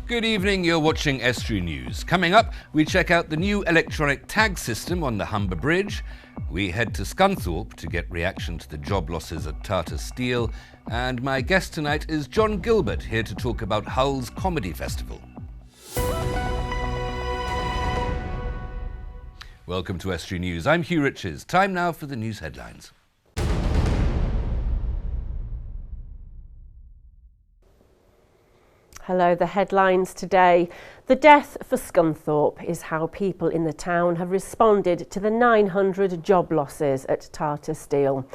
Good evening, you're watching Estuary News. Coming up, we check out the new electronic tag system on the Humber Bridge. We head to Scunthorpe to get reaction to the job losses at Tata Steel. And my guest tonight is John Gilbert, here to talk about Hull's Comedy Festival. Welcome to Estuary News. I'm Hugh Riches. Time now for the news headlines. Hello, the headlines today. The death for Scunthorpe is how people in the town have responded to the 900 job losses at Tata Steel.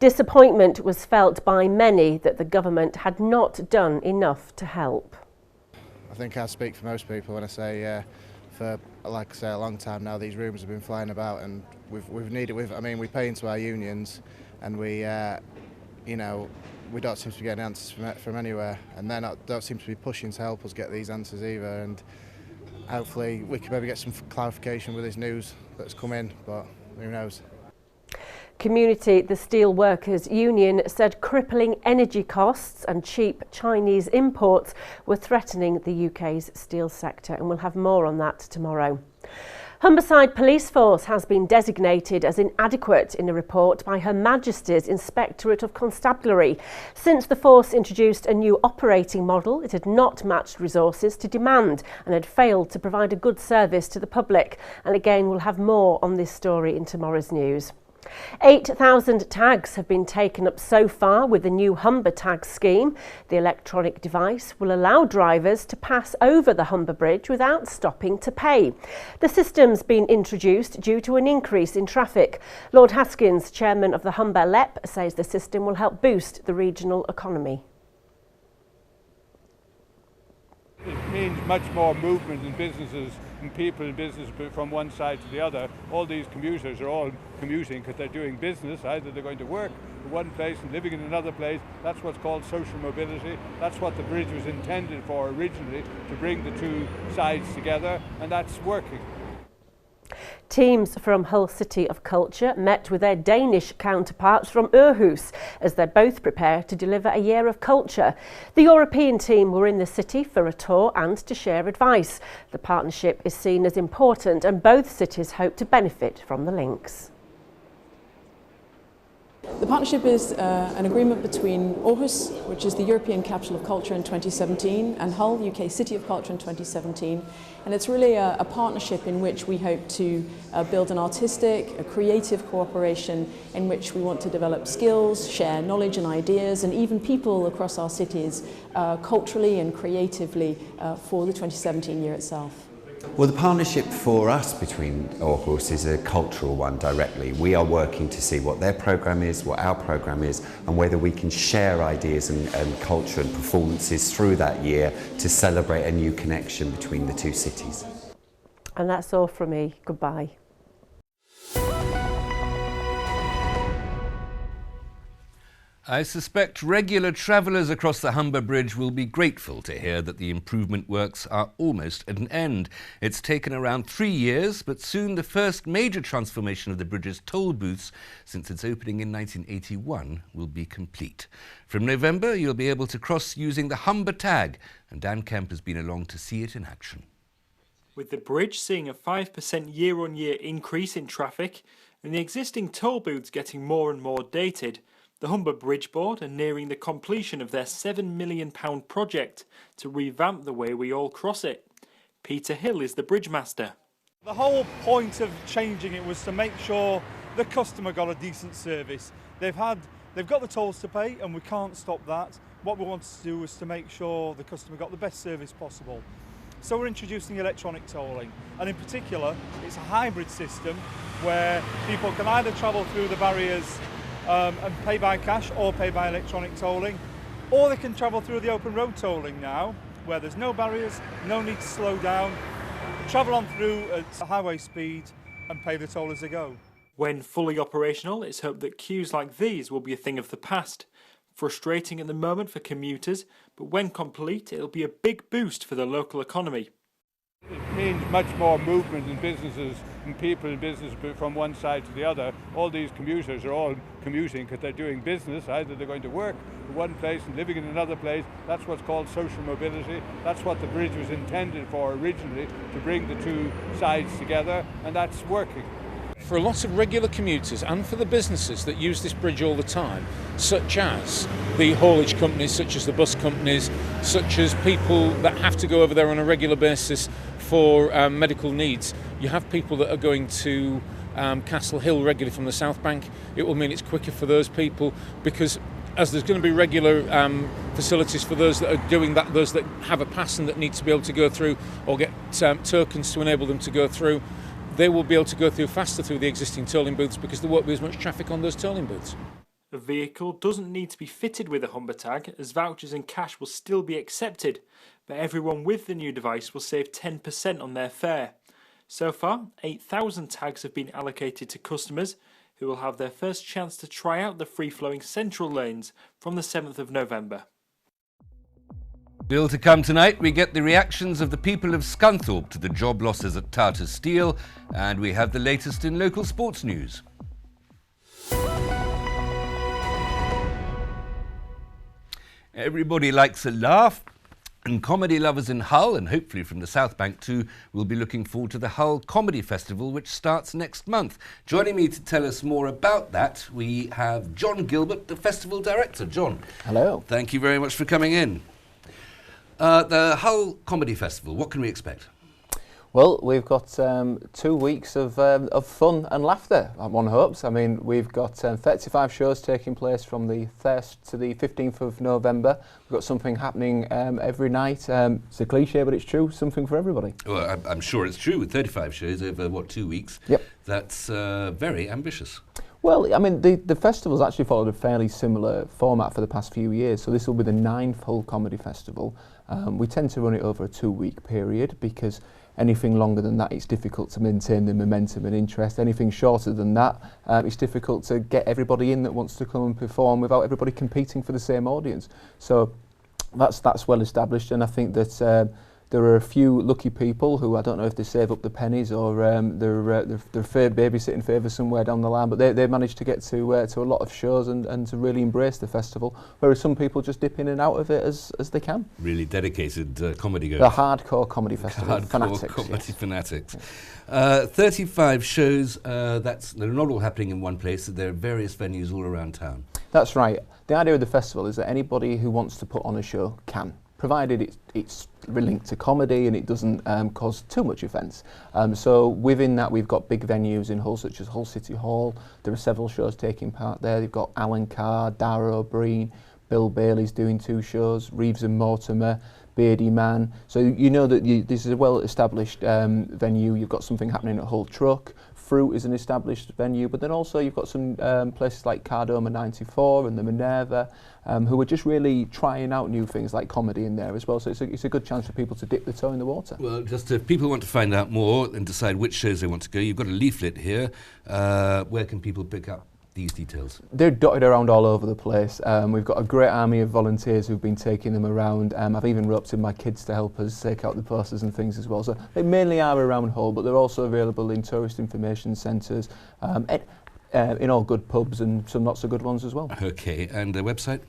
Disappointment was felt by many that the government had not done enough to help. I think I speak for most people when I say for, like I say, a long time now these rumours have been flying about, and we pay into our unions, and we don't seem to be getting answers from anywhere, and they don't seem to be pushing to help us get these answers either, and hopefully we can maybe get some clarification with this news that's come in, but who knows. Community, the Steel Workers Union, said crippling energy costs and cheap Chinese imports were threatening the UK's steel sector, and we'll have more on that tomorrow. Humberside Police Force has been designated as inadequate in a report by Her Majesty's Inspectorate of Constabulary. Since the force introduced a new operating model, it had not matched resources to demand and had failed to provide a good service to the public. And again, we'll have more on this story in tomorrow's news. 8,000 tags have been taken up so far with the new Humber tag scheme. The electronic device will allow drivers to pass over the Humber Bridge without stopping to pay. The system's been introduced due to an increase in traffic. Lord Haskins, chairman of the Humber LEP, says the system will help boost the regional economy. It means much more movement in businesses and people in business from one side to the other. All these commuters are all commuting because they're doing business. Either they're going to work in one place and living in another place. That's what's called social mobility. That's what the bridge was intended for originally, to bring the two sides together, and that's working. Teams from Hull City of Culture met with their Danish counterparts from Aarhus as they both prepare to deliver a year of culture. The European team were in the city for a tour and to share advice. The partnership is seen as important, and both cities hope to benefit from the links. The partnership is an agreement between Aarhus, which is the European Capital of Culture in 2017, and Hull, UK City of Culture in 2017. And it's really a partnership in which we hope to build an artistic, a creative cooperation in which we want to develop skills, share knowledge and ideas, and even people across our cities culturally and creatively for the 2017 year itself. Well, the partnership for us between Aarhus is a cultural one directly. We are working to see what their programme is, what our programme is, and whether we can share ideas and culture and performances through that year to celebrate a new connection between the two cities. And that's all from me. Goodbye. I suspect regular travellers across the Humber Bridge will be grateful to hear that the improvement works are almost at an end. It's taken around 3 years, but soon the first major transformation of the bridge's toll booths since its opening in 1981 will be complete. From November, you'll be able to cross using the Humber tag, and Dan Kemp has been along to see it in action. With the bridge seeing a 5% year-on-year increase in traffic and the existing toll booths getting more and more dated, the Humber Bridge Board are nearing the completion of their £7 million project to revamp the way we all cross it. Peter Hill is the bridge master. The whole point of changing it was to make sure the customer got a decent service. They've got the tolls to pay, and we can't stop that. What we wanted to do was to make sure the customer got the best service possible. So we're introducing electronic tolling, and in particular it's a hybrid system where people can either travel through the barriers and pay by cash or pay by electronic tolling, or they can travel through the open road tolling now, where there's no barriers, no need to slow down, travel on through at highway speed and pay the toll as they go. When fully operational, it's hoped that queues like these will be a thing of the past. Frustrating at the moment for commuters, but when complete, it'll be a big boost for the local economy. It means much more movement in businesses and people in business from one side to the other. All these commuters are all commuting because they're doing business. Either they're going to work in one place and living in another place. That's what's called social mobility. That's what the bridge was intended for originally, to bring the two sides together, and that's working. For a lot of regular commuters and for the businesses that use this bridge all the time, such as the haulage companies, such as the bus companies, such as people that have to go over there on a regular basis for medical needs, you have people that are going to Castle Hill regularly from the South Bank. It will mean it's quicker for those people, because as there's going to be regular facilities for those that are doing that, those that have a pass and that need to be able to go through or get tokens to enable them to go through, they will be able to go through faster through the existing tolling booths because there won't be as much traffic on those tolling booths. A vehicle doesn't need to be fitted with a Humber tag, as vouchers and cash will still be accepted, but everyone with the new device will save 10% on their fare. So far, 8,000 tags have been allocated to customers who will have their first chance to try out the free-flowing central lanes from the 7th of November. Still to come tonight, we get the reactions of the people of Scunthorpe to the job losses at Tata Steel, and we have the latest in local sports news. Everybody likes a laugh, and comedy lovers in Hull, and hopefully from the South Bank too, will be looking forward to the Hull Comedy Festival, which starts next month. Joining me to tell us more about that, we have John Gilbert, the festival director. John. Hello. Thank you very much for coming in. The Hull Comedy Festival, what can we expect? Well, we've got 2 weeks of fun and laughter, one hopes. I mean, we've got 35 shows taking place from the 1st to the 15th of November. We've got something happening every night. It's a cliche, but it's true, something for everybody. Well, I'm sure it's true, with 35 shows over, 2 weeks? Yep. That's very ambitious. Well, I mean, the festival's actually followed a fairly similar format for the past few years, so this will be the 9th Hull Comedy Festival. We tend to run it over a 2-week period because anything longer than that, it's difficult to maintain the momentum and interest. Anything shorter than that, it's difficult to get everybody in that wants to come and perform without everybody competing for the same audience. So that's well established, and I think that there are a few lucky people who, I don't know if they save up the pennies or they're babysitting favours somewhere down the line, but they managed to get to a lot of shows and to really embrace the festival, whereas some people just dip in and out of it as they can. Really dedicated comedy goers. The hardcore comedy festival fanatics. Comedy fanatics. 35 shows, they're not all happening in one place, there are various venues all around town. That's right. The idea of the festival is that anybody who wants to put on a show can, provided it's linked to comedy and it doesn't cause too much offence. So within that, we've got big venues in Hull, such as Hull City Hall. There are several shows taking part there. They've got Alan Carr, Dara O'Brien, Bill Bailey's doing 2 shows, Reeves and Mortimer, Beardy Man. So you know that this is a well-established venue. You've got something happening at Hull Truck. Fruit is an established venue, but then also you've got some places like Cardoma 94 and the Minerva, who are just really trying out new things like comedy in there as well. So it's a good chance for people to dip their toe in the water. Well, just if people want to find out more and decide which shows they want to go, you've got a leaflet here. Where can people pick up these details? They're dotted around all over the place. We've got a great army of volunteers who've been taking them around. I've even roped in my kids to help us take out the posters and things as well. So they mainly are around Hull, but they're also available in tourist information centres, in all good pubs and some not so good ones as well. Okay, and the website?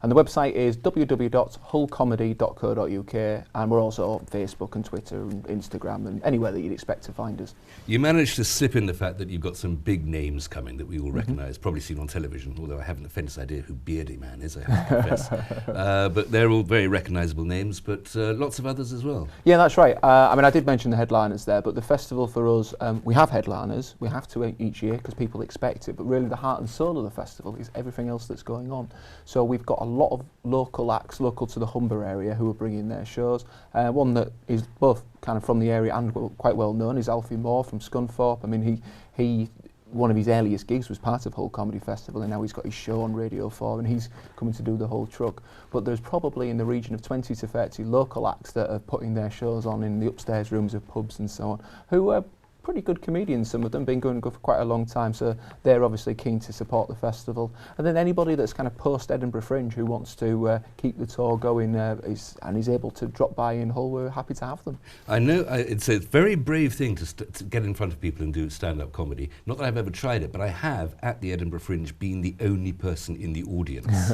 And the website is www.hullcomedy.co.uk, and we're also on Facebook and Twitter and Instagram and anywhere that you'd expect to find us. You managed to slip in the fact that you've got some big names coming that we all recognise, probably seen on television, although I haven't the faintest idea who Beardy Man is, I have to confess. But they're all very recognisable names, but lots of others as well. Yeah, that's right. I mean, I did mention the headliners there, but the festival for us, we have headliners. We have to each year because people expect it, but really the heart and soul of the festival is everything else that's going on. So we've got a lot of local acts local to the Humber area who are bringing their shows. One that is both kind of from the area and quite well known is Alfie Moore from Scunthorpe. I mean, he one of his earliest gigs was part of Hull Comedy Festival, and now he's got his show on Radio 4 and he's coming to do the whole truck. But there's probably in the region of 20 to 30 local acts that are putting their shows on in the upstairs rooms of pubs and so on, who are pretty good comedians, some of them, been going for quite a long time, so they're obviously keen to support the festival. And then anybody that's kind of post-Edinburgh Fringe who wants to keep the tour going is able to drop by in Hull, we're happy to have them. I know it's a very brave thing to get in front of people and do stand-up comedy. Not that I've ever tried it, but I have, at the Edinburgh Fringe, been the only person in the audience.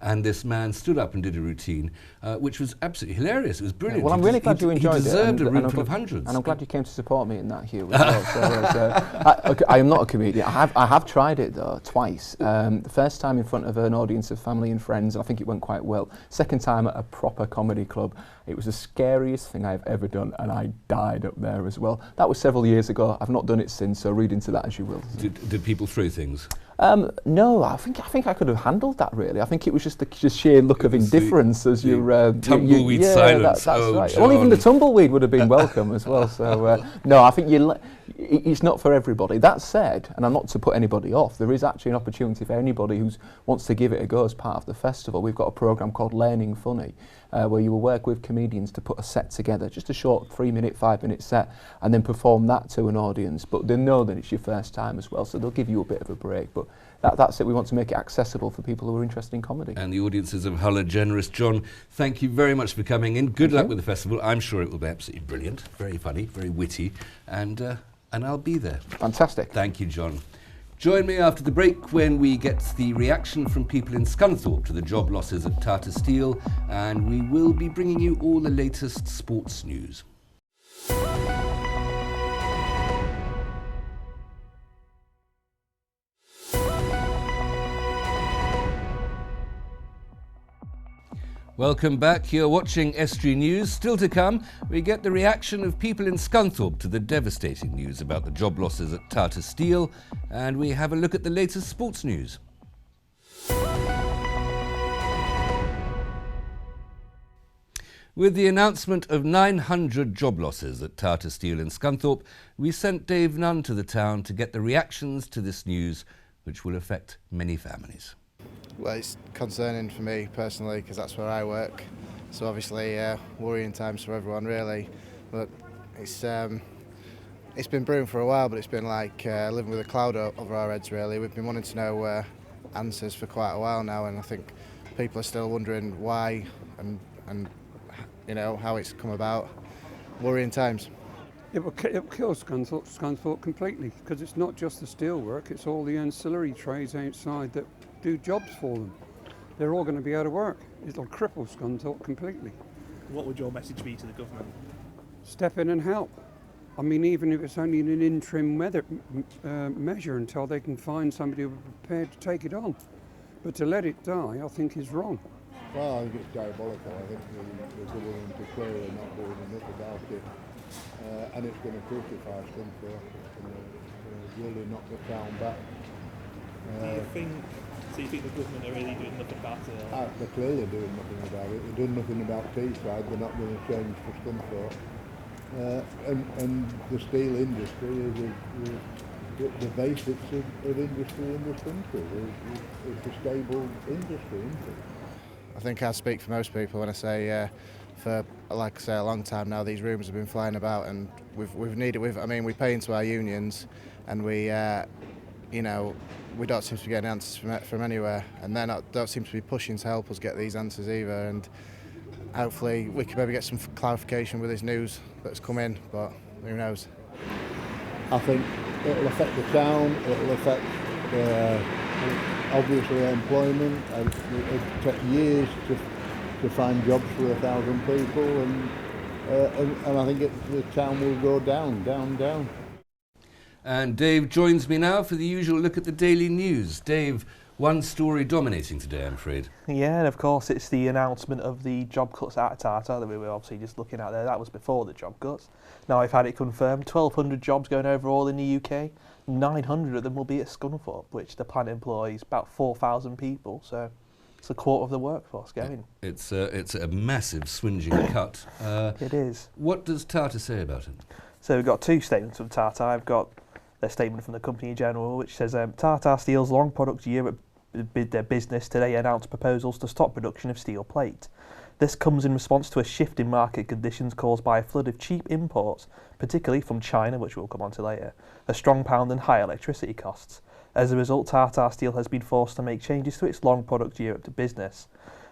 And this man stood up and did a routine, which was absolutely hilarious. It was brilliant. Well, I'm really glad you enjoyed it. He deserved a room full of hundreds. And I'm glad you came to support me in that, Hugh, as well. So, I am not a comedian. I have tried it, though, twice. The first time in front of an audience of family and friends, and I think it went quite well. Second time at a proper comedy club. It was the scariest thing I've ever done, and I died up there as well. That was several years ago. I've not done it since, so read into that as you will. Did people throw things? No, I think I could have handled that, really. I I think it was just the sheer look of indifference as you're... tumbleweed silence. That's right. Well, even the tumbleweed would have been welcome as well. So, no, I think it's not for everybody. That said, and I'm not to put anybody off, there is actually an opportunity for anybody who wants to give it a go as part of the festival. We've got a programme called Learning Funny, where you will work with comedians to put a set together, just a short 3-minute, 5-minute set, and then perform that to an audience. But they know that it's your first time as well, so they'll give you a bit of a break. But that's it. We want to make it accessible for people who are interested in comedy. And the audiences of Hull are generous. John, thank you very much for coming in. Good luck with the festival. I'm sure it will be absolutely brilliant, very funny, very witty, and I'll be there. Fantastic. Thank you, John. Join me after the break when we get the reaction from people in Scunthorpe to the job losses at Tata Steel, and we will be bringing you all the latest sports news. Welcome back. You're watching Estuary News. Still to come, we get the reaction of people in Scunthorpe to the devastating news about the job losses at Tata Steel, and we have a look at the latest sports news. With the announcement of 900 job losses at Tata Steel in Scunthorpe, we sent Dave Nunn to the town to get the reactions to this news, which will affect many families. Well, it's concerning for me personally because that's where I work. So obviously worrying times for everyone really. But it's been brewing for a while, but it's been like living with a cloud over our heads really. We've been wanting to know answers for quite a while now, and I think people are still wondering why and you know how it's come about. Worrying times. It will kill Scunthorpe completely because it's not just the steel work, it's all the ancillary trades outside that do jobs for them. They're all going to be out of work. It'll cripple Scunthorpe completely. What would your message be to the government? Step in and help. I mean, even if it's only an interim measure until they can find somebody who's prepared to take it on. But to let it die, I think, is wrong. Well, I think it's diabolical. I think the government is clearly not doing enough about it. And it's going to crucify Scunthorpe and really knock the town back. Do you think the government are really doing nothing about it? They're clearly doing nothing about it. They're doing nothing about Teesside. They're not going to change for Scunthorpe. And the steel industry is the basics of industry in this country. It's a stable industry, isn't it? I think I speak for most people when I say for, like I say, a long time now these rumours have been flying about, and we pay into our unions, and we don't seem to be getting answers from anywhere, and they don't seem to be pushing to help us get these answers either, and hopefully we can maybe get some clarification with this news that's come in, but who knows. I think it'll affect the town, it'll affect obviously employment. It'll take years to find jobs for 1,000 people, and I think the town will go down. And Dave joins me now for the usual look at the daily news. Dave, one story dominating today, I'm afraid. Yeah, and of course it's the announcement of the job cuts at Tata that we were obviously just looking at there. That was before the job cuts. Now I've had it confirmed, 1,200 jobs going overall in the UK. 900 of them will be at Scunthorpe, which the plant employs about 4,000 people, so it's a quarter of the workforce going. It's a massive swinging cut. It is. What does Tata say about it? So we've got two statements from Tata. I've got their statement from the company in general, which says Tata Steel's long products Europe bid their business today announced proposals to stop production of steel plate. This comes in response to a shift in market conditions caused by a flood of cheap imports, particularly from China, which we'll come on to later, a strong pound and high electricity costs. As a result, Tata Steel has been forced to make changes to its long product Europe business.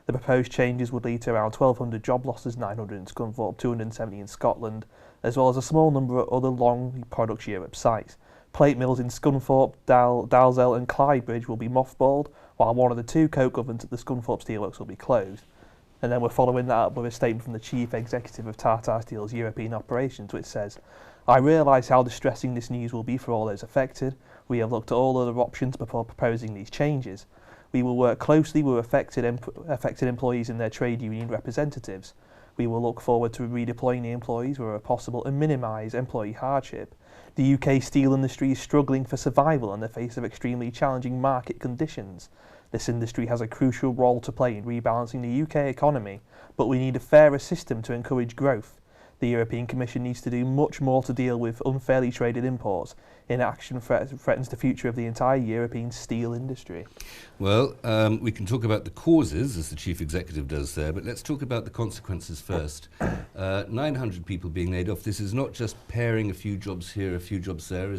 The proposed changes would lead to around 1,200 job losses, 900 in Scunthorpe, 270 in Scotland, as well as a small number of other long products Europe sites. Plate mills in Scunthorpe, Dalzell and Clydebridge will be mothballed, while one of the 2 coke ovens at the Scunthorpe Steelworks will be closed. And then we're following that up with a statement from the Chief Executive of Tata Steel's European operations, which says, "I realise how distressing this news will be for all those affected. We have looked at all other options before proposing these changes. We will work closely with affected employees and their trade union representatives. We will look forward to redeploying the employees wherever possible and minimise employee hardship. The UK steel industry is struggling for survival in the face of extremely challenging market conditions. This industry has a crucial role to play in rebalancing the UK economy, but we need a fairer system to encourage growth. The European Commission needs to do much more to deal with unfairly traded imports. Inaction threatens the future of the entire European steel industry." Well, we can talk about the causes, as the Chief Executive does there, but let's talk about the consequences first. 900 people being laid off. This is not just paring a few jobs here, a few jobs there.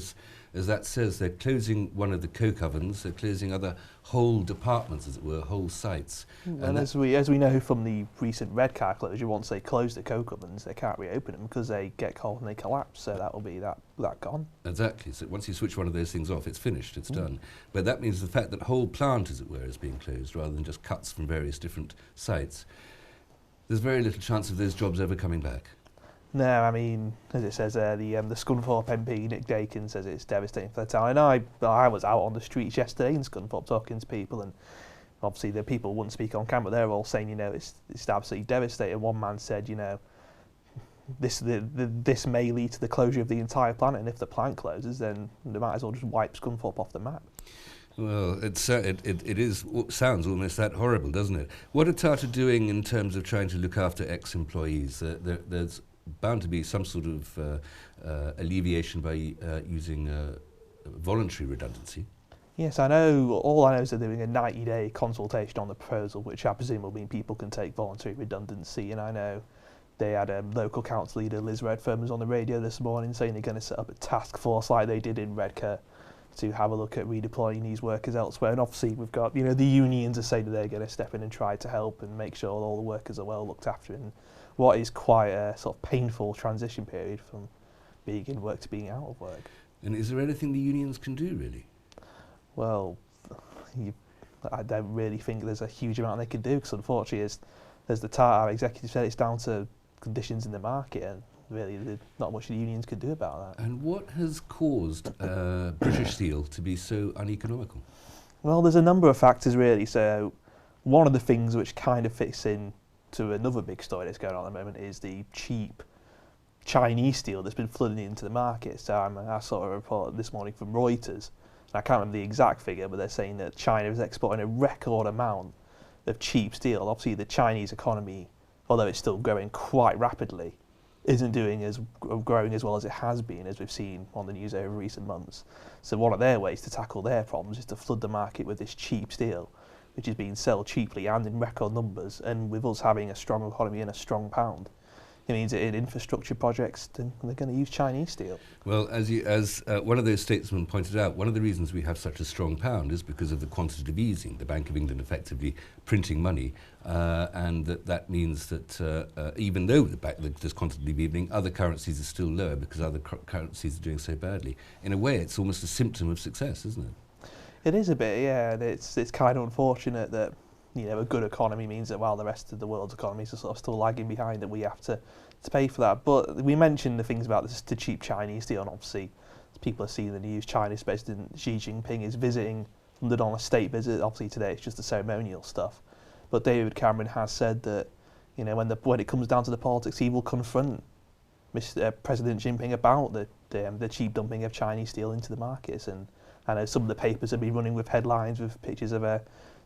As that says, they're closing one of the coke ovens, they're closing other whole departments, as it were, whole sites. And as we know from the recent Redcar closure, once they close the coke ovens, they can't reopen them because they get cold and they collapse. So that will be that gone. Exactly. So once you switch one of those things off, it's finished, it's done. But that means the fact that whole plant, as it were, is being closed rather than just cuts from various different sites. There's very little chance of those jobs ever coming back. No, I mean, as it says there, the Scunthorpe MP, Nick Dakin, says it's devastating for the town. And I was out on the streets yesterday in Scunthorpe talking to people, and obviously the people wouldn't speak on camera. They're all saying, it's absolutely devastating. One man said, this may lead to the closure of the entire plant, and if the plant closes, then they might as well just wipe Scunthorpe off the map. Well, it sounds almost that horrible, doesn't it? What are Tata doing in terms of trying to look after ex-employees? There's bound to be some sort of alleviation by using voluntary redundancy. Yes, I know. All I know is they're doing a 90-day consultation on the proposal, which I presume will mean people can take voluntary redundancy. And I know they had local council leader Liz Redfern was on the radio this morning saying they're going to set up a task force like they did in Redcar to have a look at redeploying these workers elsewhere. And obviously we've got, the unions are saying that they're going to step in and try to help and make sure all the workers are well looked after in what is quite a sort of painful transition period from being in work to being out of work. And is there anything the unions can do, really? Well, I don't really think there's a huge amount they can do, because unfortunately, as the Tata executive said, it's down to conditions in the market, and really there's not much the unions could do about that. And what has caused British Steel to be so uneconomical? Well, there's a number of factors, really. So one of the things which kind of fits in to another big story that's going on at the moment is the cheap Chinese steel that's been flooding into the market. So I saw a report this morning from Reuters, and I can't remember the exact figure, but they're saying that China is exporting a record amount of cheap steel. Obviously, the Chinese economy, although it's still growing quite rapidly, isn't growing as well as it has been, as we've seen on the news over recent months. So one of their ways to tackle their problems is to flood the market with this cheap steel, which is being sold cheaply and in record numbers. And with us having a strong economy and a strong pound, it means that in infrastructure projects, they're going to use Chinese steel. Well, as one of those statesmen pointed out, one of the reasons we have such a strong pound is because of the quantitative easing, the Bank of England effectively printing money, and that means that even though there's quantitative easing, other currencies are still lower because other currencies are doing so badly. In a way, it's almost a symptom of success, isn't it? It is a bit, yeah. And it's kind of unfortunate that a good economy means that while the rest of the world's economies are sort of still lagging behind, that we have to pay for that. But we mentioned the things about the cheap Chinese steel, and obviously, as people are seeing in the news, China's President Xi Jinping is visiting London on a state visit. Obviously today it's just the ceremonial stuff. But David Cameron has said that, when it comes down to the politics, he will confront President Jinping about the cheap dumping of Chinese steel into the markets. And I know some of the papers have been running with headlines with pictures of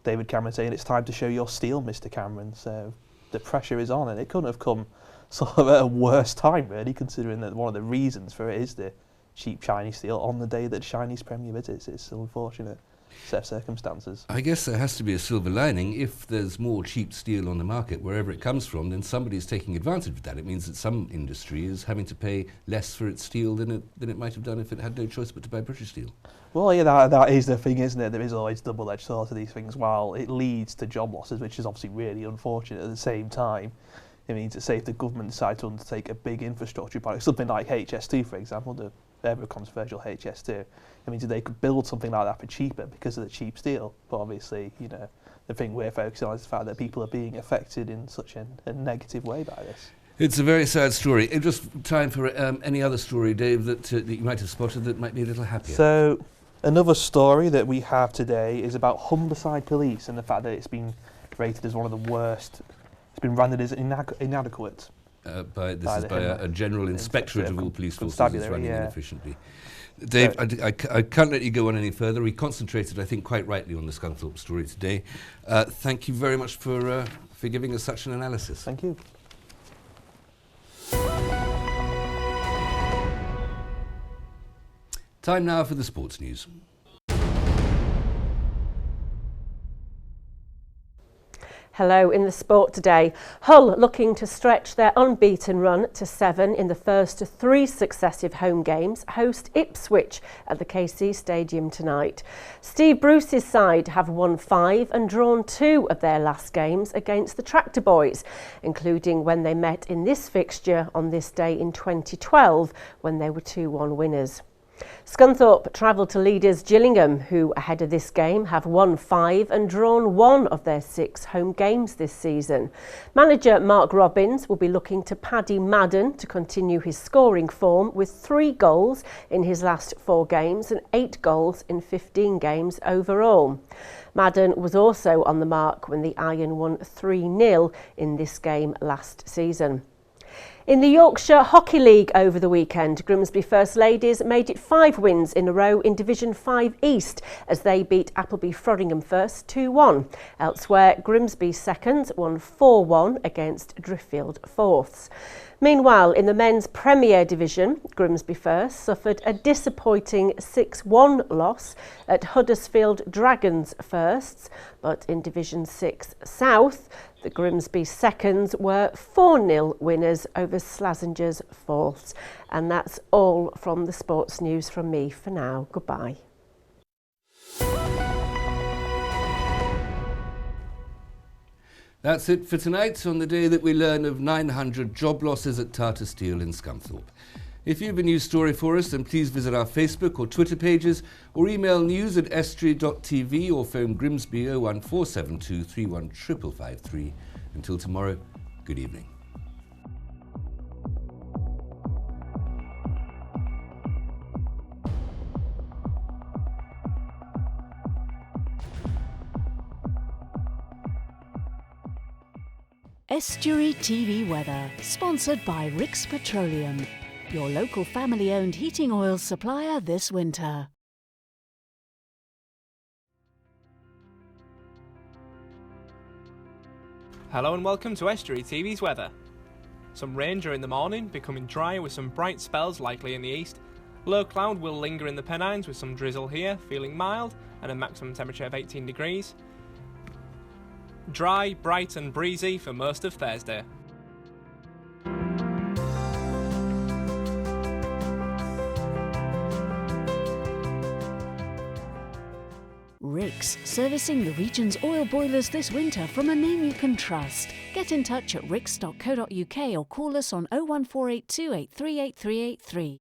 David Cameron saying, "It's time to show your steel, Mr. Cameron." So the pressure is on, and it couldn't have come sort of at a worse time, really, considering that one of the reasons for it is the cheap Chinese steel on the day that Chinese Premier visits. It's unfortunate. set of circumstances. I guess there has to be a silver lining. If there's more cheap steel on the market, wherever it comes from, then somebody's taking advantage of that. It means that some industry is having to pay less for its steel than it might have done if it had no choice but to buy British steel. Well, yeah, that is the thing, isn't it? There is always double-edged sword to these things. While it leads to job losses, which is obviously really unfortunate at the same time, it means that, say, if the government decide to undertake a big infrastructure project, something like HS2, for example, the ever controversial HS2, it means that they could build something like that for cheaper because of the cheap steel. But obviously, you know, the thing we're focusing on is the fact that people are being affected in such a negative way by this. It's a very sad story. Just time for any other story, Dave, that you might have spotted that might be a little happier. So, another story that we have today is about Humberside Police and the fact that it's been rated as one of the worst. It's been branded as inadequate. By a general inspectorate of all police forces is running inefficiently. Dave, So, I can't let you go on any further. We concentrated, I think, quite rightly on the Scunthorpe story today. Thank you very much for giving us such an analysis. Thank you. Time now for the sports news. Hello, in the sport today, Hull looking to stretch their unbeaten run to 7 in the first 3 successive home games, host Ipswich at the KC Stadium tonight. Steve Bruce's side have won 5 and drawn 2 of their last games against the Tractor Boys, including when they met in this fixture on this day in 2012 when they were 2-1 winners. Scunthorpe travelled to leaders Gillingham, who ahead of this game have won 5 and drawn 1 of their 6 home games this season. Manager Mark Robbins will be looking to Paddy Madden to continue his scoring form with 3 goals in his last 4 games and 8 goals in 15 games overall. Madden was also on the mark when the Iron won 3-0 in this game last season. In the Yorkshire Hockey League over the weekend, Grimsby First Ladies made it 5 wins in a row in Division 5 East as they beat Appleby Frodingham First 2-1. Elsewhere, Grimsby Seconds won 4-1 against Driffield Fourths. Meanwhile, in the men's Premier Division, Grimsby First suffered a disappointing 6-1 loss at Huddersfield Dragons Firsts, but in Division 6 South, the Grimsby Seconds were 4-0 winners over Slazinger's Fourths. And that's all from the sports news from me for now. Goodbye. That's it for tonight on the day that we learn of 900 job losses at Tata Steel in Scunthorpe. If you have a news story for us, then please visit our Facebook or Twitter pages or email news@estuary.tv or phone Grimsby 01472 3155553. Until tomorrow, good evening. Estuary TV weather, sponsored by Rix Petroleum, your local family-owned heating oil supplier this winter. Hello and welcome to Estuary TV's weather. Some rain during the morning, becoming dry with some bright spells likely in the east. Low cloud will linger in the Pennines with some drizzle here, feeling mild and a maximum temperature of 18 degrees. Dry, bright and breezy for most of Thursday. Rix, servicing the region's oil boilers this winter from a name you can trust. Get in touch at rix.co.uk or call us on 01482 838383.